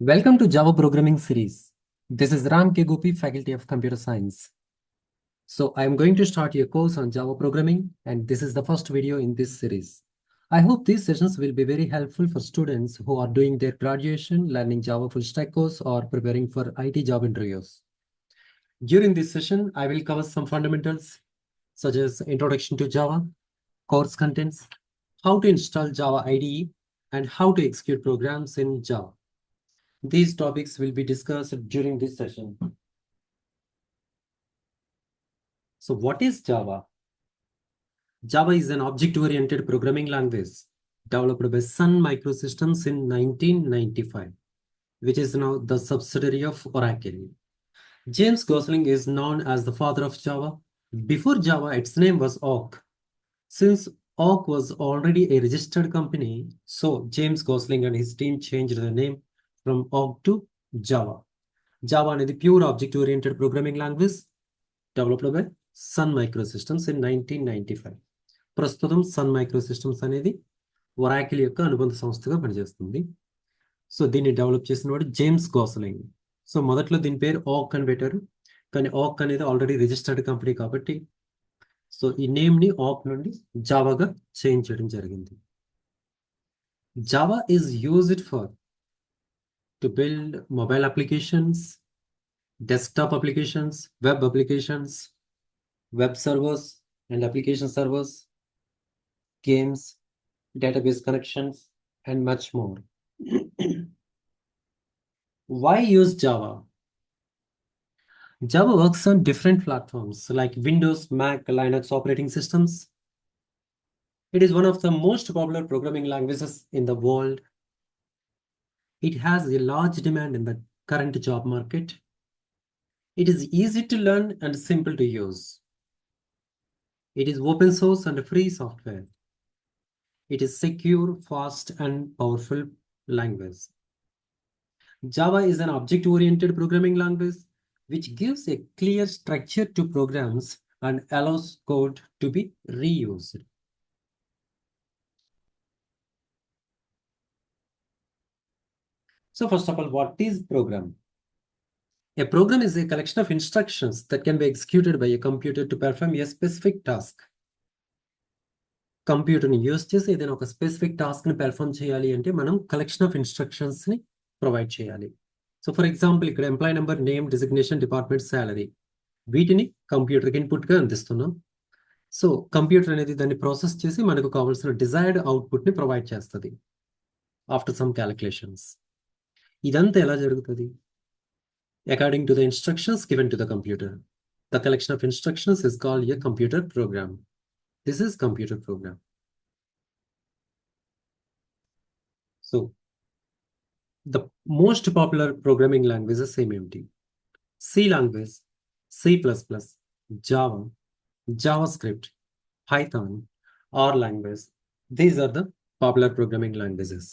Welcome to Java Programming Series. This is Ram K. Gopi, Faculty of Computer Science. So I am going to start your course on Java Programming, and this is the first video in this series. I hope these sessions will be very helpful for students who are doing their graduation, learning Java full stack course, or preparing for IT job interviews. During this session, I will cover some fundamentals such as introduction to Java, course contents, how to install Java IDE, and how to execute programs in Java. These topics will be discussed during this session. So what is Java? Java is an object-oriented programming language developed by Sun Microsystems in 1995, which is now the subsidiary of Oracle. James Gosling is known as the father of Java. Before Java, its name was Awk. Since Awk was already a registered company, so James Gosling and his team changed the name from Awk to Java. Java అనేది pure object-oriented programming language developed by Sun Microsystems in 1995. ప్రస్తుతం sun మైక్రోసిస్టమ్స్ అనేది Oracle యొక్క అనుబంధ సంస్థగా పనిచేస్తుంది. So దీన్ని develop చేసిన వాడు జేమ్స్ గోస్లింగ్. సో మొదట్లో దీని పేరు ఆక్ అని పెట్టారు, కానీ ఆక్ అనేది ఆల్రెడీ రిజిస్టర్డ్ కంపెనీ కాబట్టి సో ఈ నేమ్ని ఆక్ నుండి జావాగా చేంజ్ చేయడం జరిగింది. Java is used for to build mobile applications, desktop applications, web applications, web servers and application servers, games, database connections, and much more. Why use Java? Java works on different platforms like Windows, Mac, Linux operating systems. It is one of the most popular programming languages in the world. It has a large demand in the current job market. It is easy to learn and simple to use. It is open source and free software. It is secure, fast, and powerful language. Java is an object-oriented programming language which gives a clear structure to programs and allows code to be reused. So first of all, what is program? A program is a collection of instructions that can be executed by a computer to perform a specific task. కంప్యూటర్ని use చేసి ఏదైనా ఒక specific టాస్క్ని perform చేయాలి అంటే మనం collection of ఇన్స్ట్రక్షన్స్ని provide చేయాలి. సో ఫర్ ఎగ్జాంపుల్ ఇక్కడ employee number, name, designation, department, salary వీటిని కంప్యూటర్కి ఇన్పుట్గా అందిస్తున్నాం. సో కంప్యూటర్ అనేది దాన్ని ప్రాసెస్ చేసి మనకు కావాల్సిన డిజైర్డ్ అవుట్పుట్ని ప్రొవైడ్ చేస్తుంది ఆఫ్టర్ సమ్ క్యాలిక్యులేషన్స్. ఇదంతా ఎలా జరుగుతుంది? According to the instructions given to the computer. The collection of instructions is called a computer program. This is computer program. So the most popular programming languages ఏమేమిటి? C language, C++, Java, JavaScript, Python, R language. These are the popular programming languages.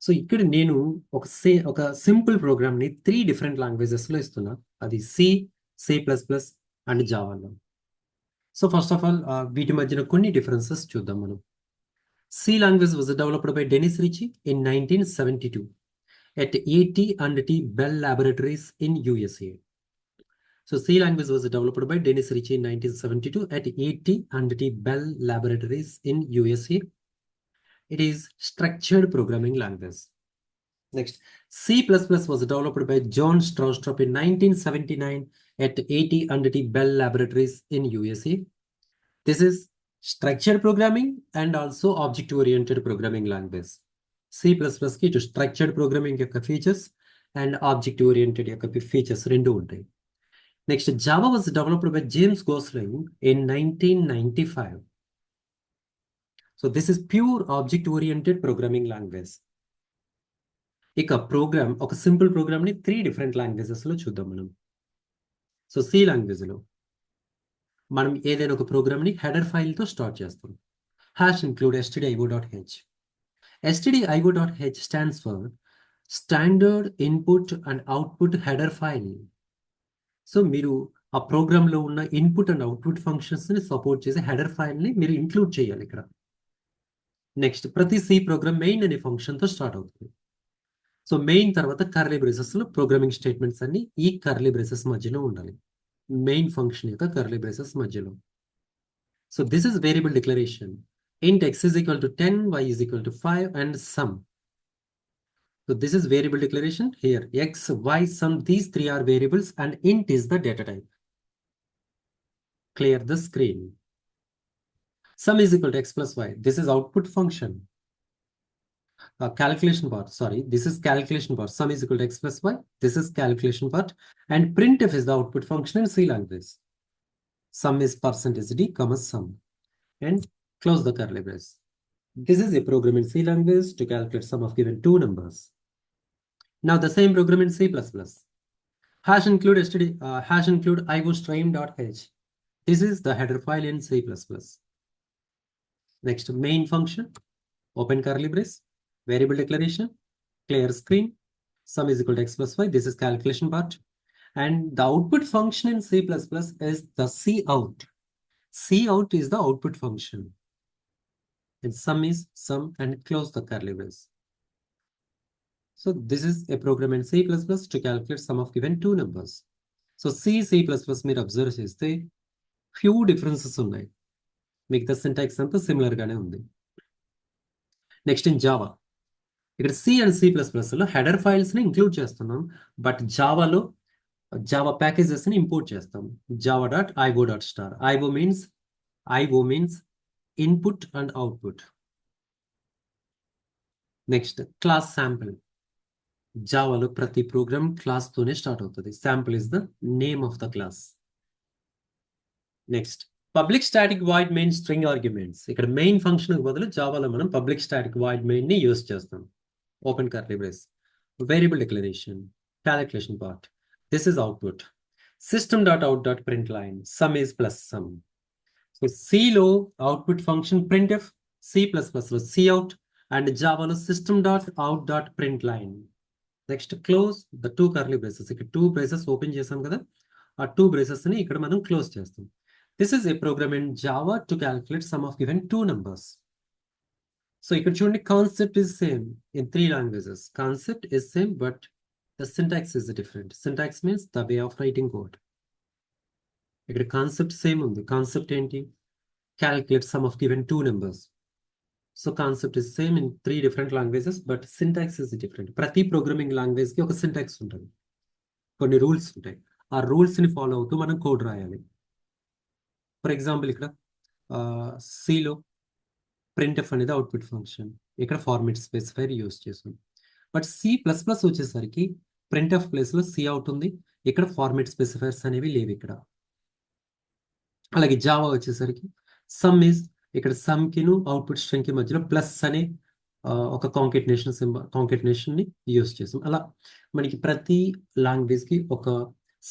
So ఇక్కడ నేను ఒక simple ప్రోగ్రామ్ని 3 different లాంగ్వేజెస్లో ఇస్తున్నా. అది C++ and జావాలో. So first of all వీటి మధ్యన కొన్ని డిఫరెన్సెస్ చూద్దాం మనం. C language was developed by Dennis Ritchie in 1972 at AT&T Bell Laboratories in USA. So C language was developed by Dennis Ritchie in 1972 at AT&T Bell Laboratories in USA. It is structured programming language. Next, C++ was developed by John Stroustrup in 1979 at AT&T Bell Laboratories in USA. This is structured programming and also object-oriented programming language. C++ కి to structured programming యొక్క features and object-oriented యొక్క features రెండు ఉంటాయి. Next, Java was developed by James Gosling in 1995. So this is pure object-oriented programming language. ఇక programme, ఒక simple ప్రోగ్రామ్ని 3 different లాంగ్వేజెస్లో చూద్దాం మనం. సో సి లాంగ్వేజ్లో మనం ఏదైనా ఒక ప్రోగ్రామ్ని హెడర్ ఫైల్తో స్టార్ట్ చేస్తాం. Hash include stdio.h. stdio.h stands for standard input and output header file. So మీరు ఆ ప్రోగ్రాంలో ఉన్న ఇన్పుట్ అండ్ అవుట్పుట్ ఫంక్షన్స్ని సపోర్ట్ చేసే హెడర్ ఫైల్ని మీరు ఇంక్లూడ్ చేయాలి ఇక్కడ. నెక్స్ట్ ప్రతి సి ప్రోగ్రామ్ మెయిన్ అనే ఫంక్షన్తో స్టార్ట్ అవుతుంది. సో మెయిన్ తర్వాత కర్లీ బ్రేసెస్లో ప్రోగ్రామింగ్ స్టేట్మెంట్స్ అన్ని ఈ కర్లీ బ్రేసెస్ మధ్యలో ఉండాలి, మెయిన్ ఫంక్షన్ యొక్క కర్లీ బ్రేసెస్ మధ్యలో. So this is variable declaration. int x is equal to 10, y is equal to 5 and sum. So this is variable declaration here. X, y, sum, these three are variables and int is the data type. Clear the screen. Sum is equal to x plus y. This is output function. Calculation part, sorry, this is calculation part. Sum is equal to x plus y. This is calculation part. And printf is the output function in C language. Sum is percentage d, comma sum. And close the curly brace. This is a program in C language to calculate sum of given two numbers. Now the same program in C++. Hash include hash include iostream.h. This is the header file in C++. Next, main function, open curly brace, variable declaration, clear screen, sum is equal to x plus y. This is calculation part. And the output function in C++ is the cout. Cout is the output function. And sum is sum and close the curly brace. So this is a program in C++ to calculate sum of given two numbers. So C++ మీరు observe చేస్తే few differences ఉన్నాయి, మీకు the syntax అంతా similar గానే ఉంది. Next in Java, ఇక్కడ C and C++లో header files ని ఇంక్లూడ్ చేస్తున్నాం, బట్ జావాలో జావా ప్యాకేజెస్ ని ఇంపోర్ట్ చేస్తాం. java.io.star. IO means input and output. Next class sample. జావాలో ప్రతి ప్రోగ్రామ్ క్లాస్ తోనే స్టార్ట్ అవుతుంది. Sample is the name of the class. Next public static void main string arguments. ఇక్కడ main function బదులు జావాలో మనం public static void main ని use చేస్తాం. Open curly brace, variable declaration, calculation part. This is output. System.out.println, sum is plus sum. So C లో output function printf, C++ లో cout and Java లో system.out.println. Next close the two curly braces. ఇక్కడ two braces open చేసాం కదా, ఆ two braces ని ఇక్కడ మనం క్లోజ్ చేస్తాం. This is a program in Java to calculate sum of given two numbers. So ఇక్కడ చూడండి, concept is same in three languages. Concept is same but the syntax is different. Syntax means the way of writing code. ఇక్కడ concept same ఉంది. Concept ఏంటి? Calculate sum of given two numbers. So concept is same in three different languages but syntax is different. ప్రతి programming language కి ఒక syntax ఉంటుంది, కొన్ని rules ఉంటాయి. ఆ రూల్స్ ని ఫాలో అవుతూ మనం కోడ్ రాయాలి. ఫర్ ఎగ్జాంపుల్ ఇక్కడ సిలో ప్రింట్ఎఫ్ అనేది అవుట్పుట్ ఫంక్షన్, ఇక్కడ ఫార్మెట్ స్పెసిఫైర్ యూస్ చేసాం. బట్ C++ వచ్చేసరికి ప్రింట్ఎఫ్ ప్లేస్ లో సి అవుట్ ఉంది, ఇక్కడ ఫార్మెట్ స్పెసిఫైర్స్ అనేవి లేవు ఇక్కడ. అలాగే జావా వచ్చేసరికి సమ్ ఈజ్, ఇక్కడ సమ్ కిను అవుట్పుట్ స్ట్రింగ్ కి మధ్యలో ప్లస్ అనే ఒక కాంకెటినేషన్ ని యూస్ చేసాం. అలా మనకి ప్రతి లాంగ్వేజ్ కి ఒక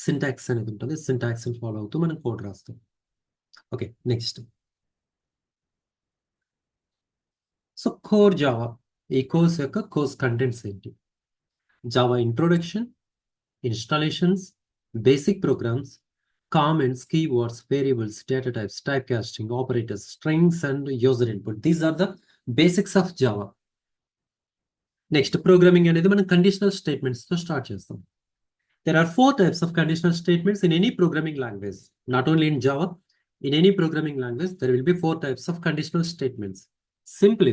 సింటాక్స్ అనేది ఉంటుంది. సింటాక్స్ ఫాలో అవుతూ మనం కోడ్ రాస్తాం. Okay, next. So core Java, ఈ కోర్స్ యొక్క కోర్స్ కంటెంట్స్ ఏంటి? Java introduction, installations, basic programs, comments, keywords, variables, data types, typecasting, operators, strings, and user input. These are the basics of Java. Next, programming అనేది మనం conditional statements తో start చేస్తాం. There are four types of conditional statements in any programming language. Not only in Java, in any programming language, there will be four types of conditional statements. Simple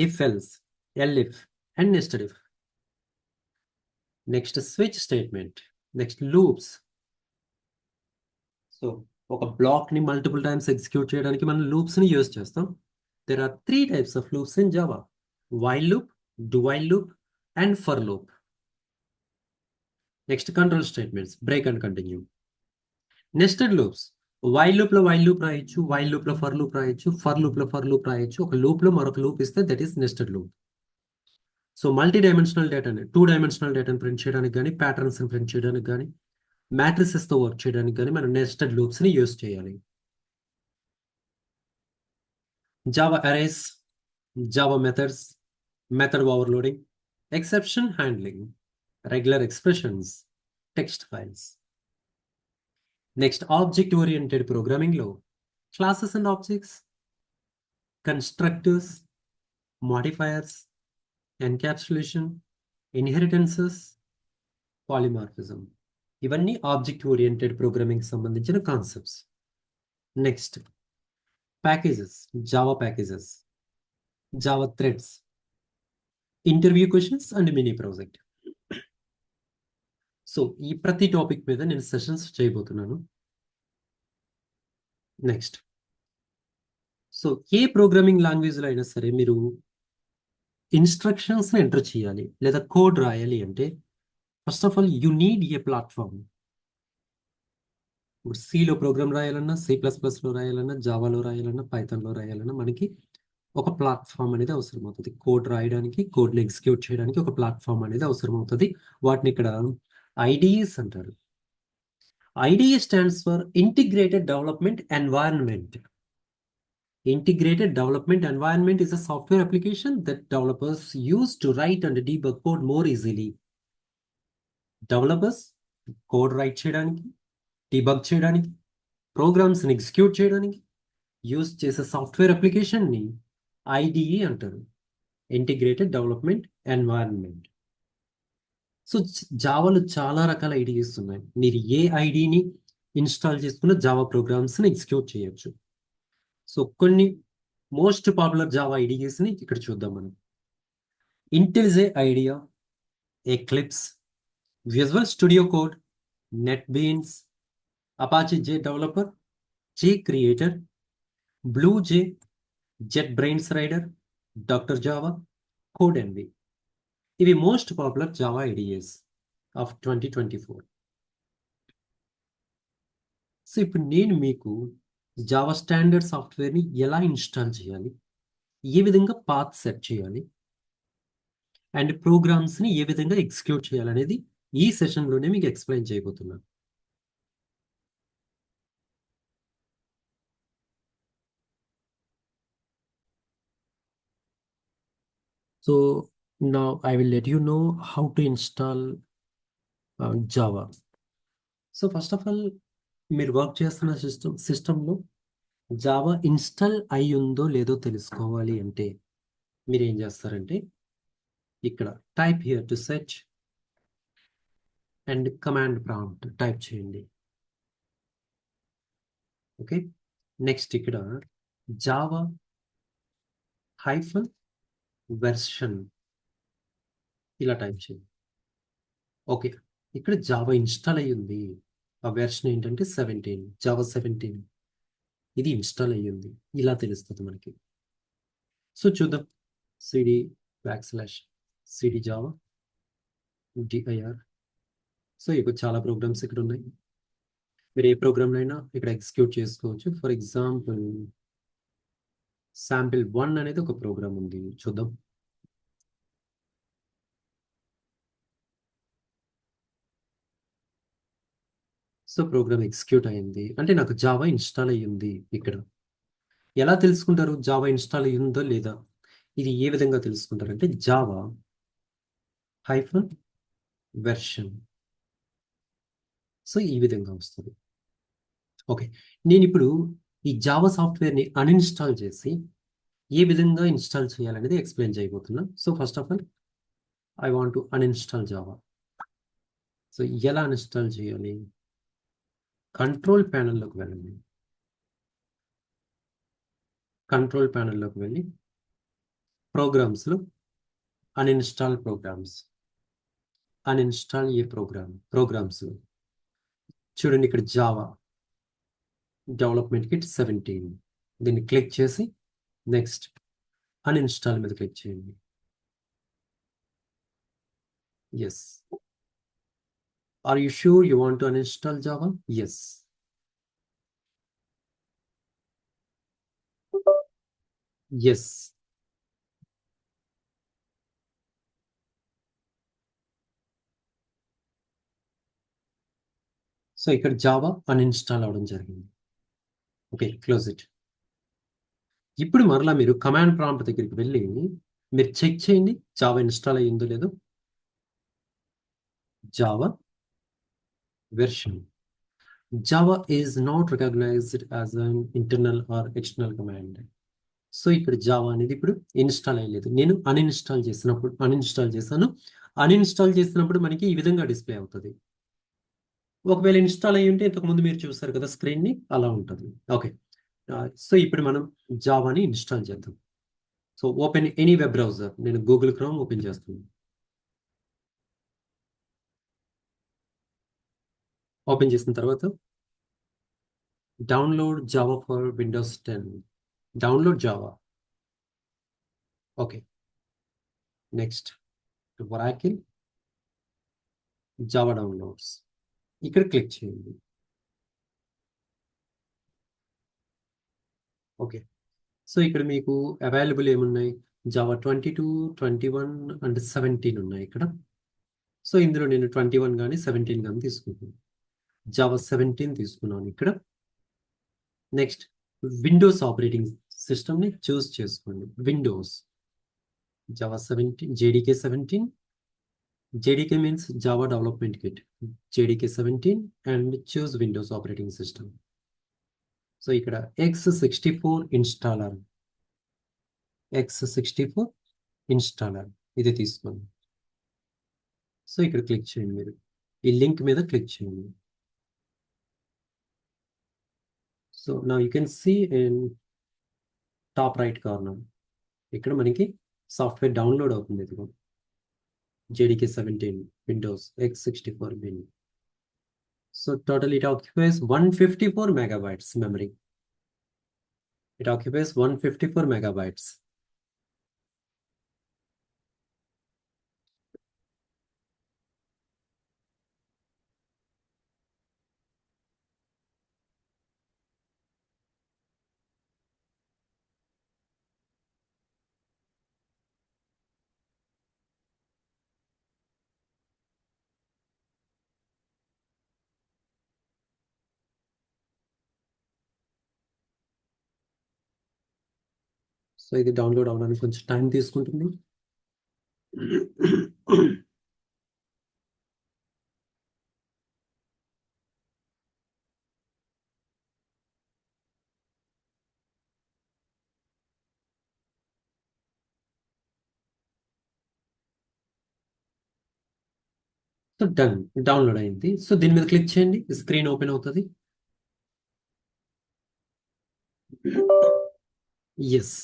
if else, elif, and nested if. Next, switch statement. Next, loops. So ఒక block ని multiple times execute చేయడానికి మనం loops ని use చేస్తాం. There are three types of loops in Java: while loop, do while loop, and for loop. Next control statements, break and continue. Nested loops, while loop లో while loop రాయొచ్చు, while loop లో for loop రాయొచ్చు, for loop లో for loop రాయొచ్చు. ఒక loop లో మరొక loop ఇస్తే that is nested loop. So multi dimensional డేటాని, టూ డైమెన్షనల్ డేటాని ప్రింట్ చేయడానికి కానీ, ప్యాటర్న్స్ ప్రింట్ చేయడానికి కానీ, మ్యాట్రిసెస్ తో వర్క్ చేయడానికి కానీ మనం నెస్టెడ్ లూప్స్ ని యూజ్ చేయాలి. Java arrays, Java methods, method overloading, exception handling, regular expressions, text files. Next object oriented programming లో classes and objects, constructors, modifiers, encapsulation, inheritances, polymorphism. ఇవన్నీ ఆబ్జెక్ట్ ఓరియంటెడ్ ప్రోగ్రామింగ్ సంబంధించిన concepts. Next packages, Java packages, Java threads, interview questions and mini project. So ఈ ప్రతి topic మీద నేను sessions చేయబోతున్నాను. Next, so ఏ programming లాంగ్వేజ్లో అయినా సరే మీరు ఇన్స్ట్రక్షన్స్ని ఎంటర్ చేయాలి లేదా కోడ్ రాయాలి అంటే first of all you need a platform. ఇప్పుడు సిలో ప్రోగ్రామ్ రాయాలన్నా, C++లో రాయాలన్నా, జావాలో రాయాలన్నా, పైథాన్లో రాయాలన్నా మనకి ఒక ప్లాట్ఫామ్ అనేది అవసరం అవుతుంది. కోడ్ రాయడానికి, కోడ్ని ఎగ్జిక్యూట్ చేయడానికి ఒక ప్లాట్ఫామ్ అనేది అవసరం అవుతుంది. వాటిని ఇక్కడ ఐడిఈస్ అంటారు. IDE stands for Integrated Development Environment. Integrated Development Environment is a software application that developers use to write and debug code more easily. Developers code write చేయడానికి, debug చేయడానికి, ప్రోగ్రామ్స్ని ఎగ్జిక్యూట్ చేయడానికి యూజ్ చేసే సాఫ్ట్వేర్ అప్లికేషన్ని IDE అంటారు, integrated development environment. So జావాలో చాలా రకాల ఐడిఈస్ ఉన్నాయి. మీరు ఏ ఐడిని ఇన్స్టాల్ చేసుకున్న జావా ప్రోగ్రామ్స్ని ఎగ్జిక్యూట్ చేయొచ్చు. సో కొన్ని మోస్ట్ పాపులర్ జావా ఐడిఈస్ని ఇక్కడ చూద్దాం మనం. IntelliJ IDEA, Eclipse, Visual Studio Code, NetBeans, Apache JDeveloper, JCreator, BlueJ, JetBrains Rider, doctor Java, Codenvy. ఇవి most popular Java ideas of 2024. So ఇప్పుడు నేను మీకు Java standard సాఫ్ట్వేర్ని ఎలా ఇన్స్టాల్ చేయాలి, ఏ విధంగా పాత్ సెట్ చేయాలి and ప్రోగ్రామ్స్ని ఏ విధంగా ఎగ్జిక్యూట్ చేయాలనేది ఈ సెషన్లోనే మీకు ఎక్స్ప్లెయిన్ చేయబోతున్నాను. So now I will let you know how to install Java. So first of all మీరు వర్క్ చేస్తున్న సిస్టంలో జావా ఇన్స్టాల్ అయి ఉందో లేదో తెలుసుకోవాలి అంటే మీరు ఏం చేస్తారంటే ఇక్కడ type here to search and command prompt type చేయండి. ఓకే, నెక్స్ట్ ఇక్కడ జావా హైఫన్ వెర్షన్ ఇలా టైప్ చేయండి. ఓకే, ఇక్కడ జావా ఇన్స్టాల్ అయ్యి ఉంది. ఆ వెర్షన్ ఏంటంటే 17, జావా 17 ఇది ఇన్స్టాల్ అయ్యింది. ఇలా తెలుస్తుంది మనకి. సో చూద్దాం. CD /cd Java dir. So ఇక్కడ చాలా ప్రోగ్రామ్స్ ఇక్కడ ఉన్నాయి. మీరు ఏ ప్రోగ్రామ్ అయినా ఇక్కడ ఎగ్జిక్యూట్ చేసుకోవచ్చు. ఫర్ ఎగ్జాంపుల్ sample1 అనేది ఒక ప్రోగ్రామ్ ఉంది, చూద్దాం. సో ప్రోగ్రామ్ ఎగ్జిక్యూట్ అయింది అంటే నాకు జావా ఇన్స్టాల్ అయ్యింది. ఇక్కడ ఎలా తెలుసుకుంటారు జావా ఇన్స్టాల్ అయ్యిందో లేదా? ఇది ఏ విధంగా తెలుసుకుంటారంటే జావా హైఫన్ వెర్షన్. సో ఈ విధంగా వస్తుంది. ఓకే, నేను ఇప్పుడు ఈ జావా సాఫ్ట్వేర్ని అన్ఇన్స్టాల్ చేసి ఏ విధంగా ఇన్స్టాల్ చేయాలనేది ఎక్స్ప్లెయిన్ చేయబోతున్నా. So first of all I want to uninstall Java. So ఎలా అన్ఇన్స్టాల్ చేయాలి? కంట్రోల్ ప్యానెల్లోకి వెళ్ళండి. కంట్రోల్ ప్యానెల్లోకి వెళ్ళి ప్రోగ్రామ్స్లో అన్ఇన్స్టాల్ ప్రోగ్రామ్స్, అన్ఇన్స్టాల్ ఏ ప్రోగ్రామ్స్లో చూడండి. ఇక్కడ జావా డెవలప్మెంట్ కిట్ 17 దీన్ని క్లిక్ చేసి నెక్స్ట్ అన్ఇన్స్టాల్ మీద క్లిక్ చేయండి. Yes. Are you sure you want to uninstall Java? Yes. Yes. So ఇక్కడ జావా అన్ఇన్స్టాల్ అవడం జరిగింది. Okay, close it. ఇప్పుడు మరలా మీరు కమాండ్ ప్రాంప్ట్ దగ్గరికి వెళ్ళి మీరు చెక్ చేయండి జావా ఇన్స్టాల్ అయ్యిందో లేదో. Java version. Java is not recognized as an internal or external command. So ఇక్కడ జావా అనేది ఇప్పుడు ఇన్స్టాల్ అయ్యలేదు. నేను అన్ఇన్స్టాల్ చేశాను. అన్ఇన్స్టాల్ చేసినప్పుడు మనకి ఈ విధంగా డిస్ప్లే అవుతుంది. ఒకవేళ ఇన్స్టాల్ అయ్యి ఉంటే ఇంతకుముందు మీరు చూసారు కదా స్క్రీన్ని, అలా ఉంటుంది. ఓకే. సో ఇప్పుడు మనం జావాని ఇన్స్టాల్ చేద్దాం. So open any web browser. నేను గూగుల్ క్రోమ్ ఓపెన్ చేస్తున్నాను. ఓపెన్ చేసిన తర్వాత download Java for Windows 10. Download Java. Okay. Next Oracle Java downloads. ఇక్కడ క్లిక్ చేయండి. ఓకే. సో ఇక్కడ మీకు అవైలబుల్ ఏమున్నాయి? జావా 22, 21 అండ్ 17 ఉన్నాయి ఇక్కడ. సో ఇందులో నేను 21 కానీ 17 కానీ తీసుకుంటున్నాను. జావా 17 తీసుకున్నాను ఇక్కడ. నెక్స్ట్ విండోస్ ఆపరేటింగ్ సిస్టమ్ని చూస్ చేసుకోండి. Windows Java 17, JDK 17. JDK means Java Development Kit. JDK 17 and choose Windows operating system. So ఇక్కడ x64 ఇన్స్టాలర్. x64 ఇన్స్టాలర్ ఇది తీసుకోండి. సో ఇక్కడ క్లిక్ చేయండి. మీరు ఈ లింక్ మీద క్లిక్ చేయండి. సో నా you can see in top right corner ఇక్కడ మనకి సాఫ్ట్వేర్ డౌన్లోడ్ అవుతుంది. ఇది JDK 17 Windows x64 Win. So total it occupies 154 megabytes memory. It occupies 154 megabytes. So ఇది డౌన్లోడ్ అవ్వడానికి కొంచెం టైం తీసుకుంటుంది. సో డన్, డౌన్లోడ్ అయింది. సో దీని మీద క్లిక్ చేయండి. స్క్రీన్ ఓపెన్ అవుతుంది. Yes.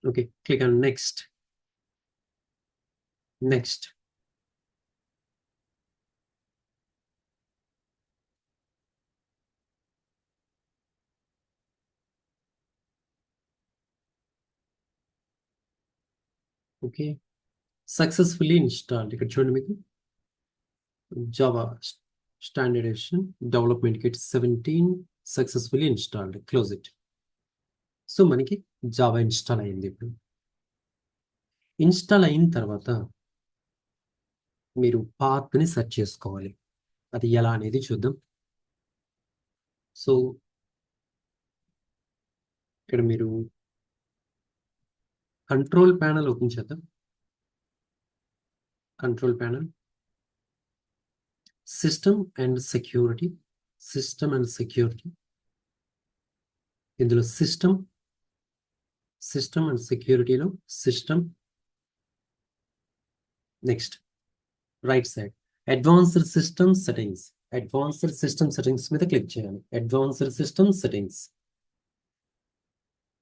Okay, click on next. Next. Okay, successfully installed. ఇక్కడ చూడండి, మీకు Java standard edition development kit 17 successfully installed. Close it. So మనకి జావా ఇన్స్టాల్ అయింది. ఇప్పుడు ఇన్స్టాల్ అయిన తర్వాత మీరు పాత్ని సెర్చ్ చేసుకోవాలి. అది ఎలా అనేది చూద్దాం. సో ఇక్కడ మీరు కంట్రోల్ ప్యానల్ ఓపెన్ చేద్దాం. Control panel, system and security. System and security. ఇందులో సిస్టమ్ అండ్ సెక్యూరిటీలో system. Next right side advanced system settings. Advanced system settings మీద క్లిక్ చేయాలి. Advanced system settings.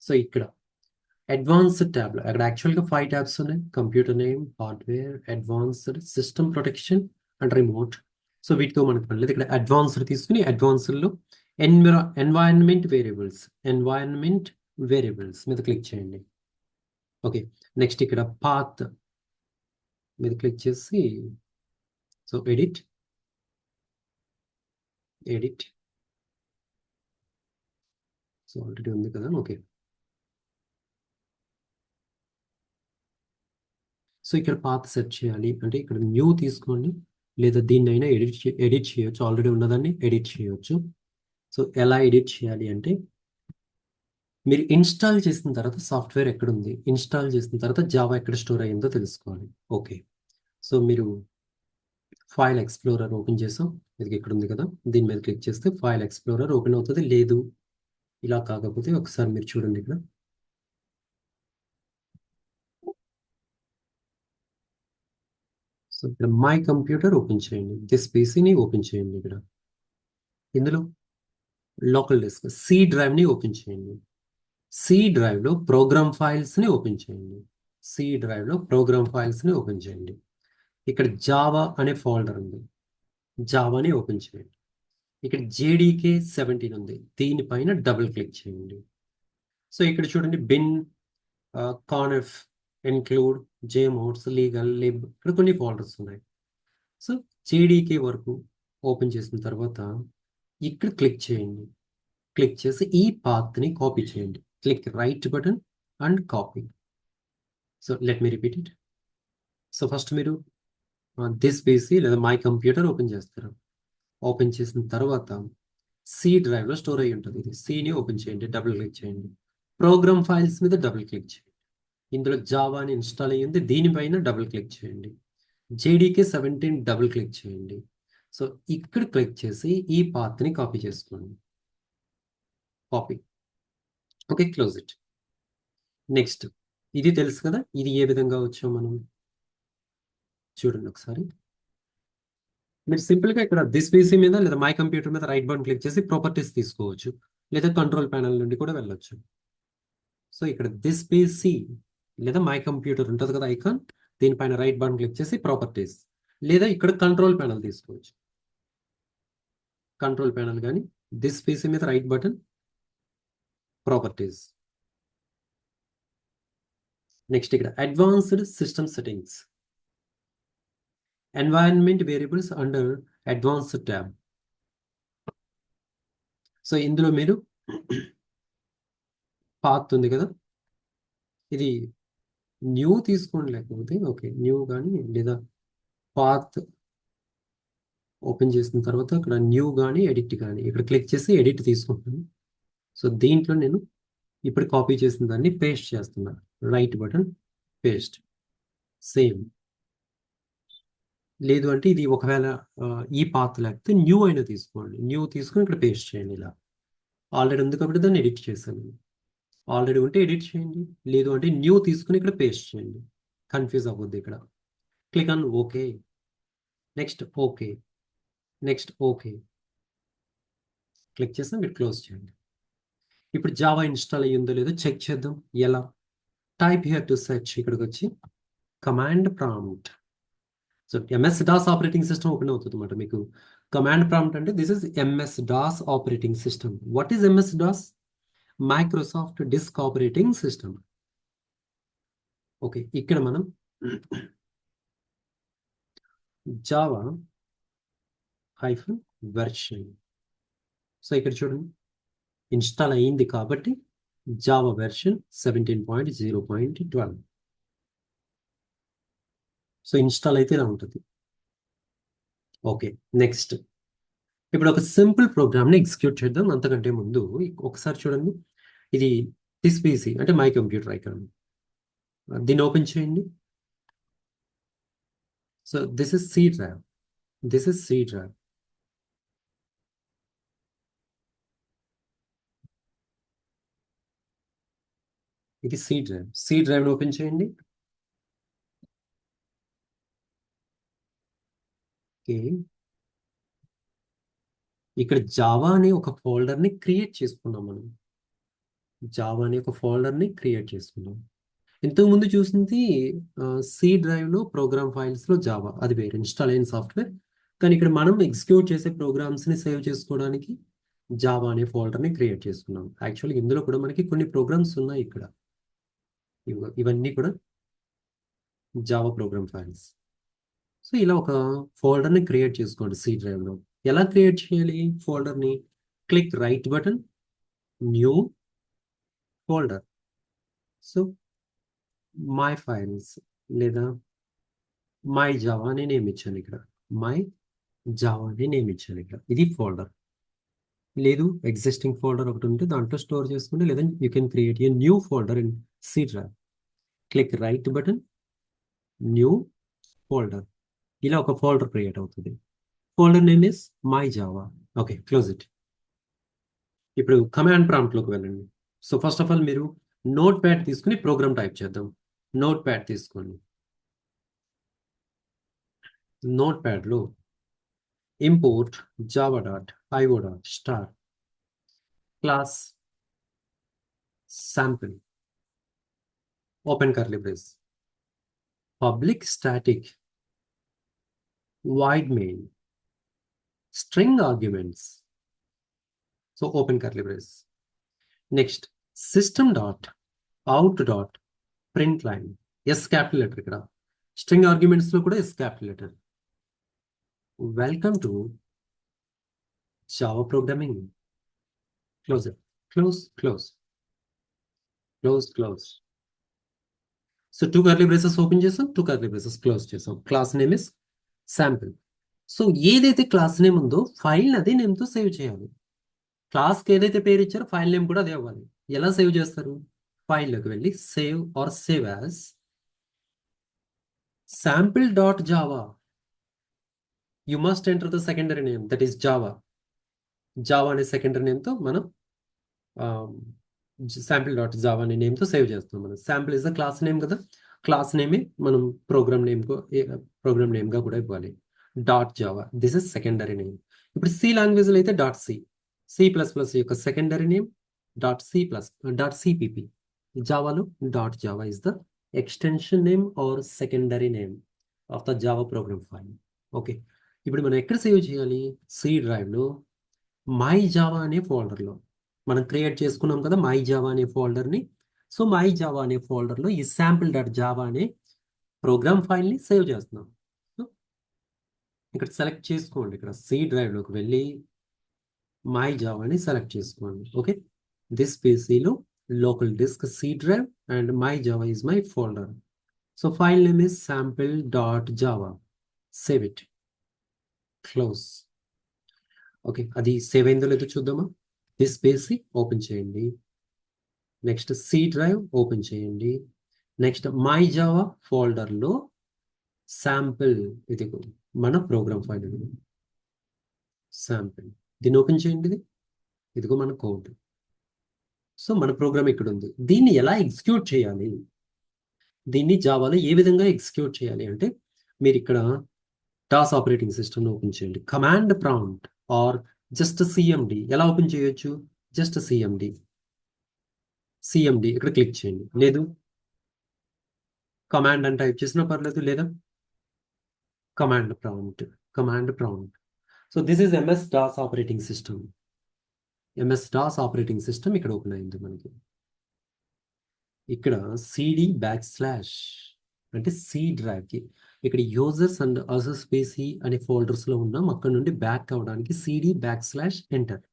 సో ఇక్కడ అడ్వాన్స్డ్ ట్యాబ్లో అక్కడ యాక్చువల్గా 5 ట్యాబ్స్ ఉన్నాయి. Computer name, hardware, advanced, system protection and remote. So వీటితో మనకు పని లేదు. ఇక్కడ అడ్వాన్స్డ్ తీసుకుని అడ్వాన్స్డ్లో ఎన్వైరన్మెంట్ వేరియబుల్స్ మీద క్లిక్ చేయండి. ఓకే, నెక్స్ట్ ఇక్కడ పాత్ మీద క్లిక్ చేసి సో ఎడిట్. సో ఆల్రెడీ ఉంది కదా. ఓకే, సో ఇక్కడ పాత్ సెట్ చేయాలి అంటే ఇక్కడ న్యూ తీసుకోండి, లేదా దీన్ని అయినా ఎడిట్ చేయొచ్చు. ఆల్రెడీ ఉన్నదాన్ని ఎడిట్ చేయొచ్చు. సో ఎలా ఎడిట్ చేయాలి అంటే మీరు ఇన్స్టాల్ చేసిన తర్వాత సాఫ్ట్వేర్ ఎక్కడుంది, ఇన్స్టాల్ చేసిన తర్వాత జావా ఎక్కడ స్టోర్ అయ్యిందో తెలుసుకోవాలి. ఓకే, సో మీరు ఫైల్ ఎక్స్ప్లోరర్ ఓపెన్ చేసాం. ఇది ఇక్కడ ఉంది కదా, దీని మీద క్లిక్ చేస్తే ఫైల్ ఎక్స్ప్లోరర్ ఓపెన్ అవుతుంది. లేదు ఇలా కాకపోతే ఒకసారి మీరు చూడండి ఇక్కడ. సో ఇక్కడ మై కంప్యూటర్ ఓపెన్ చేయండి, దిస్ పీసీని ఓపెన్ చేయండి. ఇక్కడ ఇందులో లోకల్ డిస్క్ సి డ్రైవ్ని ఓపెన్ చేయండి. సి డ్రైవ్లో ప్రోగ్రామ్ ఫైల్స్ని ఓపెన్ చేయండి. సి డ్రైవ్లో ప్రోగ్రామ్ ఫైల్స్ని ఓపెన్ చేయండి. ఇక్కడ జావా అనే ఫోల్డర్ ఉంది, జావాని ఓపెన్ చేయండి. ఇక్కడ జేడీకే 17 ఉంది, దీనిపైన డబుల్ క్లిక్ చేయండి. సో ఇక్కడ చూడండి బిన్, కాన్ఎఫ్, ఇన్క్లూడ్, జేమోడ్స్, లీగల్, లిబ్, ఇక్కడ కొన్ని ఫోల్డర్స్ ఉన్నాయి. సో జేడీకే వరకు ఓపెన్ చేసిన తర్వాత ఇక్కడ క్లిక్ చేయండి. క్లిక్ చేసి ఈ పాత్ని కాపీ చేయండి. Click right button and copy. So let me repeat it. So first మీరు దిస్ పీసీ లేదా మై కంప్యూటర్ ఓపెన్ చేస్తారు. ఓపెన్ చేసిన తర్వాత సి డ్రైవ్లో స్టోర్ అయ్యి ఉంటుంది. ఇది సిని ఓపెన్ చేయండి, డబుల్ క్లిక్ చేయండి. ప్రోగ్రామ్ ఫైల్స్ మీద డబుల్ క్లిక్ చేయండి. ఇందులో జావా అని ఇన్స్టాల్ అయ్యింది, దీనిపైన డబుల్ క్లిక్ చేయండి. జేడీకే 17 డబుల్ క్లిక్ చేయండి. సో ఇక్కడ క్లిక్ చేసి ఈ పాత్ని కాపీ చేసుకోండి. Copy. Okay, close it. Next ఇది తెలుసు కదా, ఇది ఏ విధంగా వచ్చాం మనం చూడండి ఒకసారి. మీరు సింపుల్గా ఇక్కడ దిస్ పీసీ మీద లేదా మై కంప్యూటర్ మీద రైట్ బటన్ క్లిక్ చేసి ప్రాపర్టీస్ తీసుకోవచ్చు, లేదా కంట్రోల్ ప్యానల్ నుండి కూడా వెళ్ళొచ్చు. సో ఇక్కడ దిస్ పీసీ లేదా మై కంప్యూటర్ ఉంటుంది కదా ఐకాన్, దీనిపైన రైట్ బటన్ క్లిక్ చేసి ప్రాపర్టీస్, లేదా ఇక్కడ కంట్రోల్ ప్యానల్ తీసుకోవచ్చు. కంట్రోల్ ప్యానల్ కానీ దిస్ పీసీ మీద రైట్ బటన్, ప్రాపర్టీస్. నెక్స్ట్ ఇక్కడ advanced system settings, environment variables under advanced tab. So ఇందులో మీరు పాత్ ఉంది కదా, ఇది న్యూ తీసుకోండి, లేకపోతే ఓకే న్యూ కానీ లేదా పాత్ ఓపెన్ చేసిన తర్వాత ఇక్కడ న్యూ కానీ ఎడిట్ కానీ ఇక్కడ క్లిక్ చేసి ఎడిట్ తీసుకుంటాను. సో దీంట్లో నేను ఇప్పుడు కాపీ చేసిన దాన్ని పేస్ట్ చేస్తున్నాను. Right button paste. సేమ్. లేదు అంటే ఇది ఒకవేళ ఈ పాత్ లేకపోతే న్యూ అయినా తీసుకోండి, న్యూ తీసుకొని ఇక్కడ పేస్ట్ చేయండి. ఇలా ఆల్రెడీ ఉంది కాబట్టి దాన్ని ఎడిట్ చేశాను. ఆల్రెడీ ఉంటే ఎడిట్ చేయండి, లేదు అంటే న్యూ తీసుకుని ఇక్కడ పేస్ట్ చేయండి. కన్ఫ్యూజ్ అవ్వద్దు ఇక్కడ. Click on okay. Next okay. Next okay click చేస్తే మీరు క్లోజ్ చేయండి. ఇప్పుడు జావా ఇన్స్టాల్ అయ్యిందో లేదో చెక్ చేద్దాం. ఎలా? టైప్ హియర్ టు సెర్చ్, ఇక్కడికి వచ్చి command prompt. So MS DOS operating system open అవుతుంది అన్నమాట మీకు. కమాండ్ ప్రాంప్ట్ అంటే this is MS DOS operating system. What is MS DOS? Microsoft disk operating system. Okay, ఇక్కడ మనం జావా హైఫన్ వెర్షన్. సో ఇక్కడ చూడండి ఇన్స్టాల్ అయ్యింది కాబట్టి జావా వెర్షన్ 17.0.12. సో ఇన్స్టాల్ అయితే ఇలా ఉంటుంది. ఓకే, నెక్స్ట్ ఇప్పుడు ఒక సింపుల్ ప్రోగ్రామ్ని ఎగ్జిక్యూట్ చేద్దాం. అంతకంటే ముందు ఒకసారి చూడండి, ఇది దిస్ పీసీ అంటే మై కంప్యూటర్ ఐకాన్, దీన్ని ఓపెన్ చేయండి. So this is C drive, this is C drive. ఇది సి డ్రైవ్. సి డ్రైవ్ని ఓపెన్ చేయండి. ఓకే, ఇక్కడ జావా అనే ఒక ఫోల్డర్ని క్రియేట్ చేసుకున్నాం మనం. జావా అనే ఒక ఫోల్డర్ని క్రియేట్ చేసుకున్నాం. ఇంతకుముందు చూసింది సి డ్రైవ్లో ప్రోగ్రామ్ ఫైల్స్లో జావా, అది వేరే ఇన్స్టాల్ అయిన సాఫ్ట్వేర్. కానీ ఇక్కడ మనం ఎగ్జిక్యూట్ చేసే ప్రోగ్రామ్స్ని సేవ్ చేసుకోవడానికి జావా అనే ఫోల్డర్ని క్రియేట్ చేసుకున్నాం. యాక్చువల్గా ఇందులో కూడా మనకి కొన్ని ప్రోగ్రామ్స్ ఉన్నాయి ఇక్కడ. ఇవన్నీ కూడా జావా ప్రోగ్రామ్ ఫైల్స్. సో ఇలా ఒక ఫోల్డర్ని క్రియేట్ చేసుకోండి సి డ్రైవ్లో. ఎలా క్రియేట్ చేయాలి ఫోల్డర్ని? Click right button, new folder. So my files లేదా మై జావా అని నేమ్ ఇచ్చాను ఇక్కడ. మై జావా అని నేమ్ ఇచ్చాను ఇక్కడ. ఇది ఫోల్డర్. లేదు ఎగ్జిస్టింగ్ ఫోల్డర్ ఒకటి ఉంటే దాంట్లో స్టోర్ చేసుకుంటే, లేదా you can create a new folder in C drive. Click right button, new folder. ఇలా ఒక ఫోల్డర్ క్రియేట్ అవుతుంది. Folder name is my Java. Okay, close it. ఇప్పుడు కమాండ్ ప్రాంప్ట్లోకి వెళ్ళండి. సో ఫస్ట్ ఆఫ్ ఆల్ మీరు నోట్ ప్యాడ్ తీసుకుని program type చేద్దాం. Notepad తీసుకోండి. నోట్ ప్యాడ్లో import Java dot IO dot star class sample, open curly brace, public static void main string arguments, so open curly brace. Next, system dot out dot print line, s capital letter ikkada string arguments lo kuda s capital letter. Welcome to Java programming. Close it, close, close, close, close. So two curly braces open chesam, two curly braces close chesam. Class name is sample. So ఏదైతే class name ఉందో file అదే నేమ్తో save చేయాలి. క్లాస్కి ఏదైతే పేరు ఇచ్చారో file name కూడా అదే అవ్వాలి. ఎలా సేవ్ చేస్తారు? ఫైల్లోకి వెళ్ళి save or save as sample dot Java. You must enter the secondary name, that is Java. Java అనే సెకండరీ నేమ్తో మనం శాంపిల్ డాట్ జావా అనే నేమ్తో సేవ్ చేస్తాం. మనం sample is the class name కదా, క్లాస్ నేమే మనం ప్రోగ్రామ్ నేమ్గా కూడా ఇవ్వాలి. Dot Java, this is secondary name. ఇప్పుడు సి లాంగ్వేజ్లో అయితే డాట్ సి, C++ యొక్క సెకండరీ నేమ్ డాట్ సిపిపి. జావాలో dot Java is the extension name or secondary name of the Java programme file. Okay, ఇప్పుడు మనం ఎక్కడ సేవ్ చేయాలి? సి డ్రైవ్లో మై జావా అనే ఫోల్డర్లో మనం క్రియేట్ చేసుకున్నాం కదా మై జావా అనే ఫోల్డర్ని. సో మై జావా అనే ఫోల్డర్లో ఈ శాంపిల్ డాట్ జావా అనే ప్రోగ్రామ్ ఫైల్ని సేవ్ చేస్తున్నాం. ఇక్కడ సెలెక్ట్ చేసుకోండి. ఇక్కడ సి డ్రైవ్లోకి వెళ్ళి మై జావాని సెలెక్ట్ చేసుకోండి. ఓకే, దిస్ పీసీలో local disk C drive and my Java is my folder. So file name is sample dot Java. Save it, close. Okay, అది సేవ్ అయిందో లేదో చూద్దామా? దిస్ పీసీ ఓపెన్ చేయండి. నెక్స్ట్ సి డ్రైవ్ ఓపెన్ చేయండి. Next my Java ఫోల్డర్లో sample, ఇది మన ప్రోగ్రామ్ ఫైల్, ఇది శాంపిల్. దీన్ని ఓపెన్ చేయండి. ఇదిగో మన కోడ్. సో మన ప్రోగ్రామ్ ఇక్కడ ఉంది. దీన్ని ఎలా ఎగ్జిక్యూట్ చేయాలి? దీన్ని జావాలో ఏ విధంగా ఎగ్జిక్యూట్ చేయాలి అంటే, మీరు ఇక్కడ డాస్ ఆపరేటింగ్ సిస్టమ్ ఓపెన్ చేయండి. Command prompt or just CMD. ఎలా ఓపెన్ చేయొచ్చు? జస్ట్ సిఎండి ఇక్కడ క్లిక్ చేయండి. లేదు కమాండ్ అని టైప్ చేసినా పర్లేదు, లేదా command prompt. So this is MS DOS operating system. MS DOS operating system ఇక్కడ ఓపెన్ అయింది మనకి. ఇక్కడ CD/, అంటే సి డ్రైవ్కి ఇక్కడ యూజర్స్ అండ్ అసర్ స్పేసీ అనే ఫోల్డర్స్లో ఉన్నాం. అక్కడ నుండి బ్యాక్ అవ్వడానికి CD/, enter.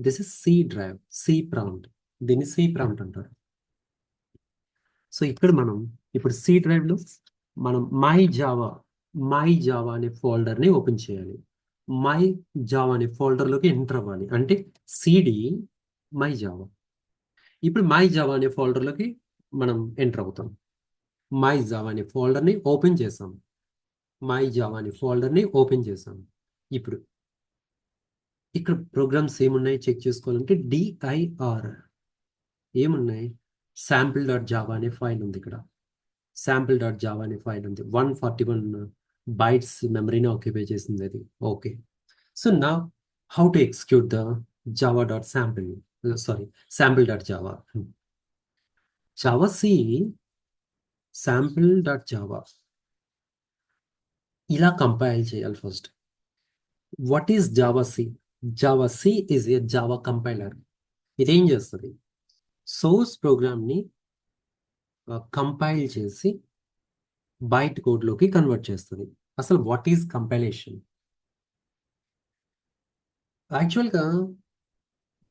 This is C drive, C prompt. దీన్ని సి ప్రాంప్ట్ అంటారు. సో ఇక్కడ మనం ఇప్పుడు సి డ్రైవ్లో మనం మై జావా అనే ఫోల్డర్ని ఓపెన్ చేయాలి. మై జావా అనే ఫోల్డర్లోకి ఎంటర్ అవ్వాలి. అంటే CD మై జావా. ఇప్పుడు మై జావా అనే ఫోల్డర్లోకి మనం ఎంటర్ అవుతాం. మై జావా అనే ఫోల్డర్ని ఓపెన్ చేసాం. ఇప్పుడు ఇక్కడ ప్రోగ్రామ్స్ ఏమున్నాయి చెక్ చేసుకోవాలంటే dir ఏమున్నాయి? శాంపిల్ డాట్ జావా అనే ఫైల్ ఉంది. ఇక్కడ శాంపిల్ డాట్ జావా అనే ఫైల్ ఉంది. 141 బైట్స్ మెమరీని ఆక్యుపై చేసింది అది. ఓకే, సో నా how to execute the Java dot sample dot Java. Java C sample dot Java ఇలా కంపైల్ చేయాలి first. What is Java C? Java C is a Java compiler. ఇదేం చేస్తుంది? Source ప్రోగ్రామ్ని compile చేసి byte కోడ్లోకి convert చేస్తుంది. అసలు what is compilation? యాక్చువల్గా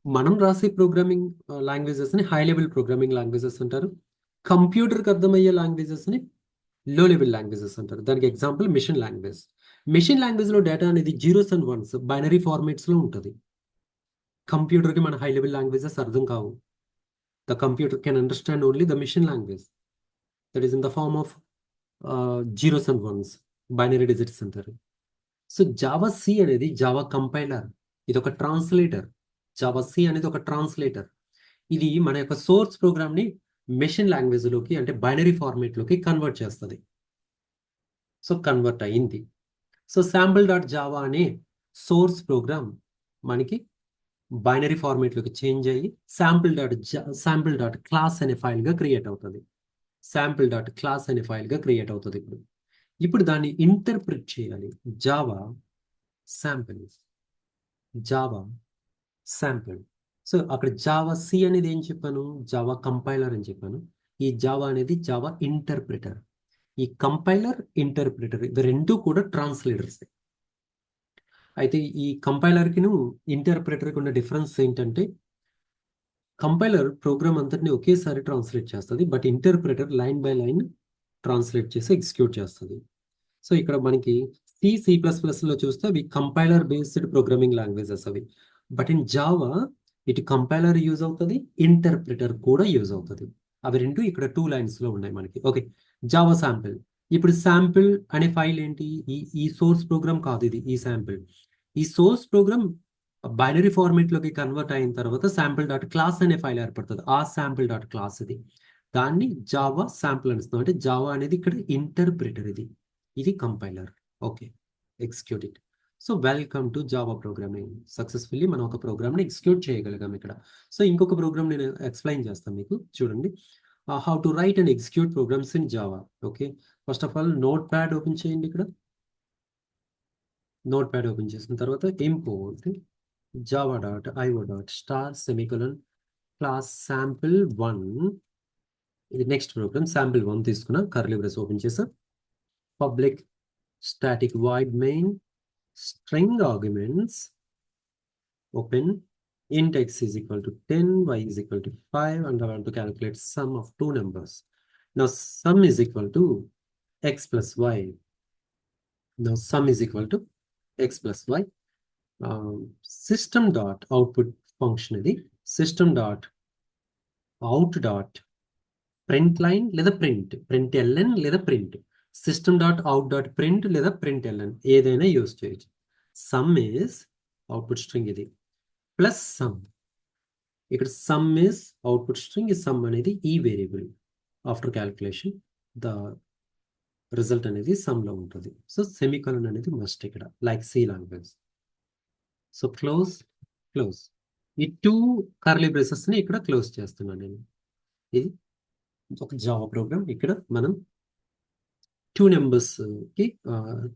మనం రాసే ప్రోగ్రామింగ్ లాంగ్వేజెస్ని హై లెవెల్ ప్రోగ్రామింగ్ లాంగ్వేజెస్ అంటారు. కంప్యూటర్కి అర్థమయ్యే లాంగ్వేజెస్ని లో లెవెల్ లాంగ్వేజెస్ అంటారు. దానికి ఎగ్జాంపుల్ మిషన్ లాంగ్వేజ్లో డేటా అనేది 0s and 1s బైనరీ ఫార్మేట్స్లో ఉంటుంది. కంప్యూటర్కి మన హై లెవెల్ లాంగ్వేజెస్ అర్థం కావు. The computer can understand only the machine language that is in the form of zeros and ones, binary digits అంటారు. So Java C అనేది Java compiler, ఇది ఒక translator. Java C అనేది ఒక ట్రాన్స్లేటర్. ఇది మన యొక్క సోర్స్ ప్రోగ్రామ్ని మెషిన్ లాంగ్వేజ్లోకి అంటే బైనరీ ఫార్మేట్లోకి కన్వర్ట్ చేస్తుంది. సో కన్వర్ట్ అయింది. సో శాంపుల్ డాట్ జావా అనే సోర్స్ ప్రోగ్రామ్ మనకి బైనరీ ఫార్మేట్లోకి చేంజ్ అయ్యి శాంపుల్ డాట్ క్లాస్ అనే ఫైల్గా క్రియేట్ అవుతుంది. శాంపుల్ డాట్ క్లాస్ అనే ఫైల్గా క్రియేట్ అవుతుంది. ఇప్పుడు దాన్ని ఇంటర్ప్రిట్ చేయాలి. Java sample, Java sample. So అక్కడ జావా సి అనేది ఏం చెప్పాను, జావా కంపైలర్ అని చెప్పాను. ఈ జావా అనేది జావా ఇంటర్ప్రిటర్. ఈ కంపైలర్ ఇంటర్ప్రిటర్ ఇవి రెండు కూడా ట్రాన్స్లేటర్స్. అయితే ఈ కంపైలర్కి ఇంటర్ప్రిటర్కి ఉన్న డిఫరెన్స్ ఏంటంటే, కంపైలర్ ప్రోగ్రామ్ అంతటిని ఒకేసారి ట్రాన్స్లేట్ చేస్తుంది, but interpreter line by line translate చేసి ఎగ్జిక్యూట్ చేస్తుంది. సో ఇక్కడ మనకి C++లో చూస్తే అవి కంపైలర్ బేస్డ్ ప్రోగ్రామింగ్ లాంగ్వేజెస్ అవి. బట్ ఇన్ జావా ఇటు కంపైలర్ యూజ్ అవుతుంది, ఇంటర్ప్రిటర్ కూడా యూజ్ అవుతుంది. అవి రెండు ఇక్కడ 2 లైన్స్లో ఉన్నాయి మనకి. Okay, Java sample. ఇప్పుడు శాంపిల్ అనే ఫైల్ ఏంటి, ఈ సోర్స్ ప్రోగ్రామ్ కాదు ఇది. ఈ శాంపిల్, ఈ సోర్స్ ప్రోగ్రామ్ బైనరీ ఫార్మేట్లోకి కన్వర్ట్ అయిన తర్వాత శాంపిల్ డాట్ క్లాస్ అనే ఫైల్ ఏర్పడుతుంది. ఆ శాంపిల్ డాట్ క్లాస్ ఇది, దాన్ని జావా శాంపిల్ అనిస్తున్నాం. అంటే జావా అనేది ఇక్కడ ఇంటర్ప్రిటర్, ఇది compiler. Okay, execute it. So welcome to Java programming. Successfully మనం ఒక ప్రోగ్రామ్ని ఎగ్జిక్యూట్ చేయగలిగాం ఇక్కడ. సో ఇంకొక ప్రోగ్రామ్ నేను ఎక్స్ప్లెయిన్ చేస్తాను మీకు, చూడండి. How to write and execute programs in Java. Okay, first of all notepad open చేయండి. ఇక్కడ నోట్ ప్యాడ్ ఓపెన్ చేసిన తర్వాత import java.io.star semicolon class sample1. ఇది నెక్స్ట్ ప్రోగ్రామ్ sample1 తీసుకున్నా, కర్లీ బ్రేస్ ఓపెన్ చేసా. Public static void main string arguments open int x is equal to 10, y is equal to 5, and I want to calculate sum of two numbers. Now sum is equal to x plus y. Now sum is equal to x plus y. System dot output function ఇది system dot out dot print line లేదా print ln లేదా print system dot out dot print లేదా print ln ఏదైనా use చేయొచ్చు. Sum is output string ఇది, plus sum. ఇక్కడ sum is output string, ఈ sum అనేది ఈ variable. After calculation the result అనేది సమ్ లో ఉంటుంది. సో సెమికోలన్ అనేది మస్ట్ ఇక్కడ, like C language. So close. ఈ 2 కర్లీ బ్రేసెస్ ని ఇక్కడ క్లోజ్ చేస్తున్నాను నేను. ఇది ఒక జావా ప్రోగ్రామ్. ఇక్కడ మనం 2 నెంబర్స్ కి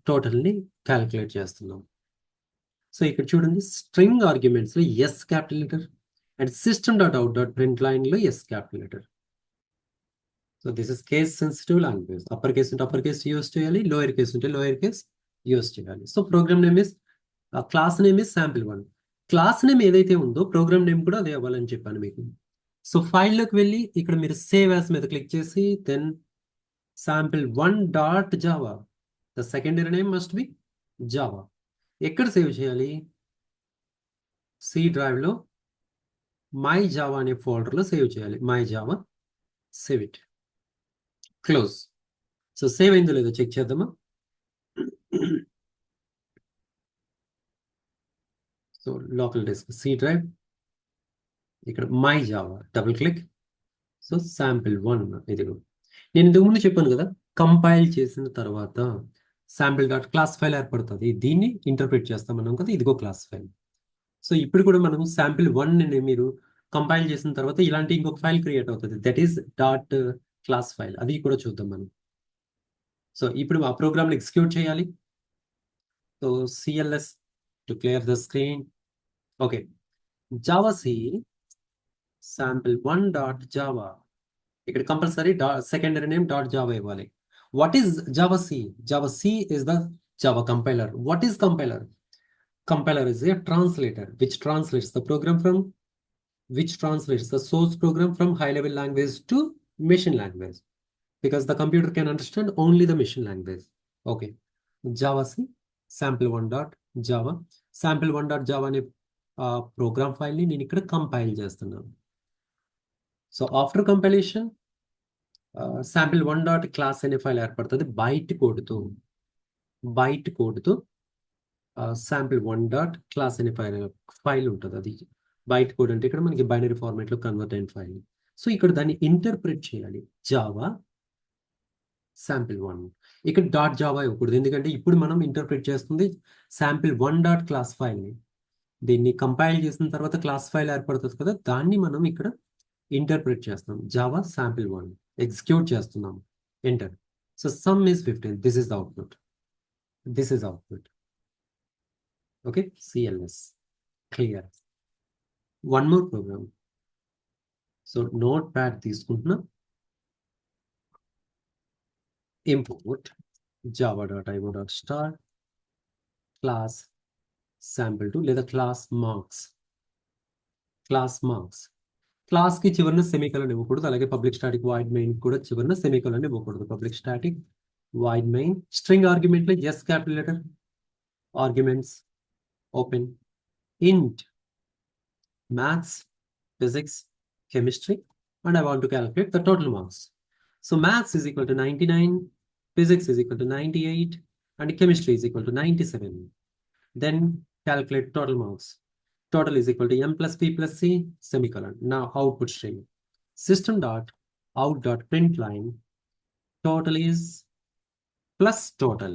టోటల్ ని క్యాలిక్యులేట్ చేస్తున్నాం. సో ఇక్కడ చూడండి, స్ట్రింగ్ ఆర్గ్యుమెంట్స్ లో S capital letter and system dot out dot print line లో S capital letter. So this is case sensitive language. Upper case ఉంటే అప్పర్ కేస్ యూస్ చేయాలి, లోయర్ కేస్ ఉంటే lower case use చేయాలి. So program name is class name is sample1. Class name ఏదైతే ఉందో programme name కూడా అదే అవ్వాలని చెప్పాను మీకు. సో ఫైల్లోకి వెళ్ళి ఇక్కడ మీరు సేవ్ యాజ్ మీద క్లిక్ చేసి then sample1 dot Java, the secondary name must be Java. ఎక్కడ సేవ్ చేయాలి, సి డ్రైవ్లో మై జావా అనే ఫోల్డర్లో సేవ్ చేయాలి. My Java, save it, close. So save అయిందో లేదో చెక్ చేద్దామా. So local disk C drive, ఇక్కడ my Java, double click. So sample1 ఇది. నేను ఇంతకు ముందు చెప్పాను కదా, కంపైల్ చేసిన తర్వాత శాంపిల్ డాట్ క్లాస్ ఫైల్ ఏర్పడుతుంది. దీన్ని ఇంటర్ప్రిట్ చేస్తామన్నాం కదా, ఇదిగో క్లాస్ ఫైల్. సో ఇప్పుడు కూడా మనం sample1 ని మీరు కంపైల్ చేసిన తర్వాత ఇలాంటి ఇంకొక ఫైల్ క్రియేట్ అవుతుంది, that is dot class file. అది కూడా చూద్దాం మనం. సో ఇప్పుడు ఆ ప్రోగ్రామ్ని ఎగ్జిక్యూట్ చేయాలి. So CLS to clear the screen. Okay, Java C sample1 dot Java. ఇక్కడ compulsory secondary name dot Java ఇవ్వాలి. What is Java C? Java C is the Java compiler. What is compiler? Compiler is a translator which translates the source program from high level language to machine language, because the computer can understand only the machine language. Okay, Java C sample1 dot Java. sample1 dot Java అనే program ఫైల్ని నేను ఇక్కడ compile చేస్తున్నాను. So after compilation sample1.class అనే file ఏర్పడుతుంది byte కోడ్తో sample1.class అనే file ఉంటుంది. అది బైట్ కోడ్ అంటే ఇక్కడ మనకి బైనరీ ఫార్మాట్లో కన్వర్ట్ అయిన ఫైల్. సో ఇక్కడ దాన్ని ఇంటర్ప్రిట్ చేయాలి జావా sample1. ఇక్కడ డాట్ జావా ఇవ్వకూడదు, ఎందుకంటే ఇప్పుడు మనం ఇంటర్ప్రిట్ చేస్తుంది sample1.class ఫైల్ని. దీన్ని కంపైల్ చేసిన తర్వాత క్లాస్ ఫైల్ ఏర్పడుతుంది కదా, దాన్ని మనం ఇక్కడ ఇంటర్ప్రిట్ చేస్తాం. జావా sample1 ఎగ్జిక్యూట్ చేస్తున్నాం. Enter. So sum is 15. This is output. Okay, CLS clear. One more program. So notepad తీసుకుంటున్నా, ఇంపోర్ట్ java.io.star క్లాస్ sample2 లేదా క్లాస్ మార్క్స్. క్లాస్ కి చివరిన సెమీకోలన్ ఇవ్వకూడదు, అలాగే పబ్లిక్ స్టాటిక్ వాయిడ్ మెయిన్ కూడా చివరిన semicolon ఇవ్వకూడదు. Public static void main string argument లో S capital letter arguments open int maths, physics, chemistry, and I want to calculate the total marks. So maths is equal to 99, physics is equal to 98, and chemistry is equal to 97. Then calculate total marks. Total is equal to m plus p plus c semicolon. Now output string system.out.println total is plus total.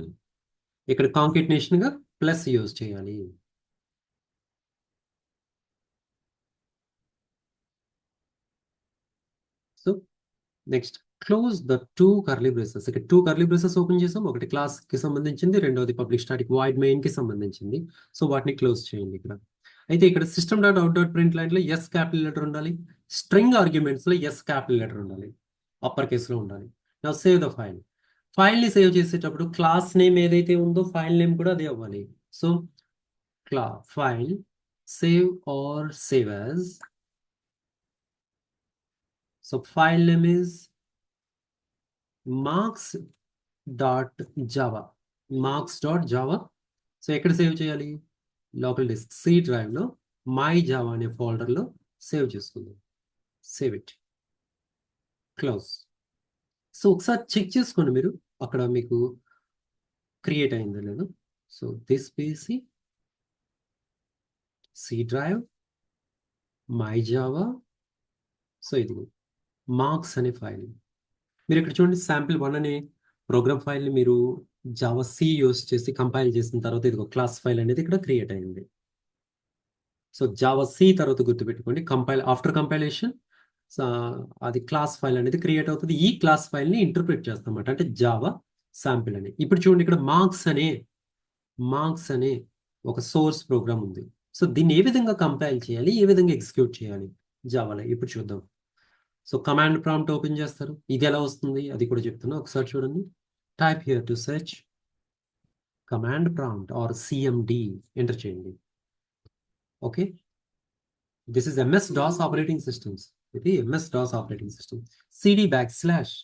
ఇక్కడ కాంకేటనేషన్ గా plus use చేయాలి. So next close the 2 curly braces. ఇక్కడ 2 curly braces open చేసాం, ఒకటి class కి సంబంధించింది, రెండవది public static void main కి సంబంధించింది. సో వాటిని క్లోజ్ చేయండి ఇక్కడ. అయితే ఇక్కడ system.out.println లో ఎస్ క్యాపిటల్ లెటర్ ఉండాలి, స్ట్రింగ్ ఆర్గ్యుమెంట్స్ లో ఎస్ క్యాపిటల్ లెటర్ ఉండాలి, అప్పర్ కేస్ లో ఉండాలి. నౌ సేవ్ ద ఫైల్ ని సేవ్ చేసేటప్పుడు క్లాస్ నేమ్ ఏదైతే ఉందో ఫైల్ నేమ్ కూడా అదే అవ్వాలి. So file save or save as. So file name is marks.java. So ఎక్కడ సేవ్ చేయాలి? లోకల్ డిస్క్ సి డ్రైవ్ లో మై జావా అనే ఫోల్డర్ లో సేవ్ చేసుకుందాం. Save it, close. సో ఒకసారి చెక్ చేసుకోండి మీరు అక్కడ మీకు క్రియేట్ అయిందో లేదో. So this PC, C drive, my Java. So ఇది మార్క్స్ అనే ఫైల్. మీరు ఇక్కడ చూడండి, sample1 అనే ప్రోగ్రామ్ ఫైల్ని మీరు జావా సి యూస్ చేసి కంపైల్ చేసిన తర్వాత ఇది ఒక క్లాస్ ఫైల్ అనేది ఇక్కడ క్రియేట్ అయింది. సో జావా సి తర్వాత గుర్తుపెట్టుకోండి, ఆఫ్టర్ కంపైలేషన్ అది క్లాస్ ఫైల్ అనేది క్రియేట్ అవుతుంది. ఈ క్లాస్ ఫైల్ని ఇంటర్ప్రిట్ చేస్తామన్నమాట, అంటే జావా శాంపిల్ అని. ఇప్పుడు చూడండి, ఇక్కడ మార్క్స్ అనే ఒక సోర్స్ ప్రోగ్రామ్ ఉంది. సో దీన్ని ఏ విధంగా కంపైల్ చేయాలి, ఏ విధంగా ఎగ్జిక్యూట్ చేయాలి జావాలో ఇప్పుడు చూద్దాం. సో కమాండ్ ప్రాంప్ట్ ఓపెన్ చేస్తారు, ఇది ఎలా వస్తుంది అది కూడా చెప్తున్నా, ఒకసారి చూడండి. Type here to search command prompt or CMD enter చేయండి. Okay, this is MS-DOS operating systems. ఇది MS-DOS operating system. cd back slash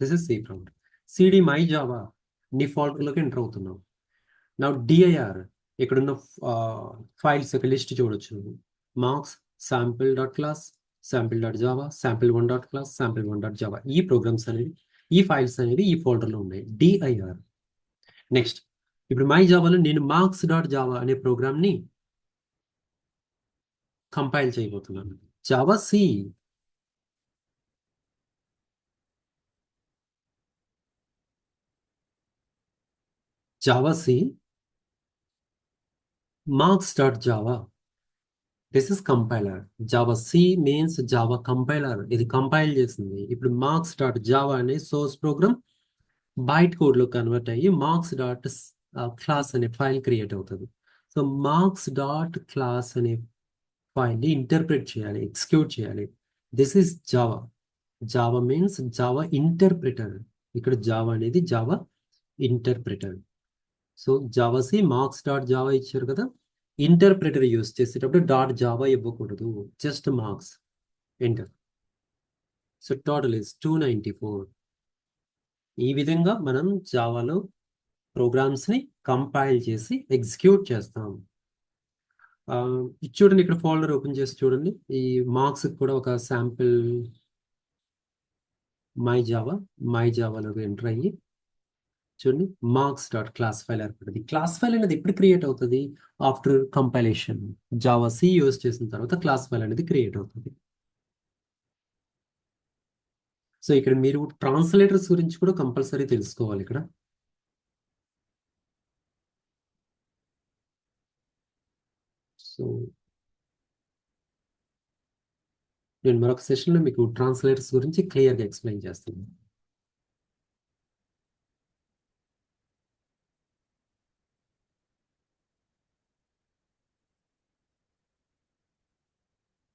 this is C prompt. cd my Java నీ ఫోల్డర్లోకి ఎంటర్ అవుతున్నాం. నా dir ఇక్కడున్న ఫైల్స్ యొక్క list చూడొచ్చు. Marks, sample.class, sample.java, sample1.class, sample1.java. ఈ ప్రోగ్రామ్స్ అనేవి, ఈ ఫైల్స్ అనేవి ఈ ఫోల్డర్లో ఉన్నాయి. dir. నెక్స్ట్ ఇప్పుడు మై జావాలో నేను marks.java అనే ప్రోగ్రామ్ని కంపైల్ చేయబోతున్నాను. Java C, marks.java. This is compiler. Java C means Java compiler, ఇది కంపైల్ చేసింది. ఇప్పుడు marks.java అనే సోర్స్ ప్రోగ్రామ్ బైట్ కోడ్లో కన్వర్ట్ అయ్యి marks.class అనే ఫైల్ క్రియేట్ అవుతుంది. సో marks.class అనే ఫైల్ని ఇంటర్ప్రిట్ చేయాలి, ఎగ్జిక్యూట్ చేయాలి. This is Java means Java interpreter. ఇక్కడ జావా అనేది Java interpreter. So Java C marks.java ఇచ్చారు కదా, ఇంటర్ప్రిటర్ యూస్ చేసేటప్పుడు .java ఇవ్వకూడదు, just marks. Enter. So total is 294. ఈ విధంగా మనం జావాలో ప్రోగ్రామ్స్ని కంపైల్ చేసి ఎగ్జిక్యూట్ చేస్తాం. ఇది చూడండి, ఇక్కడ ఫోల్డర్ ఓపెన్ చేసి చూడండి. ఈ మార్క్స్ కూడా ఒక శాంపిల్ మై జావాలోకి ఎంటర్ అయ్యి చూడండి, మార్క్స్ డాట్ క్లాస్ ఫైల్ ఏర్పడింది. క్లాస్ ఫైల్ అనేది ఎప్పుడు క్రియేట్ అవుతుంది? After compilation. Java C use చేసిన తర్వాత క్లాస్ ఫైల్ అనేది క్రియేట్ అవుతుంది. సో ఇక్కడ మీరు ట్రాన్స్లేటర్స్ గురించి కూడా కంపల్సరీ తెలుసుకోవాలి ఇక్కడ. సో నేను మరొక సెషన్లో మీకు ట్రాన్స్లేటర్స్ గురించి క్లియర్గా ఎక్స్ప్లెయిన్ చేస్తాను.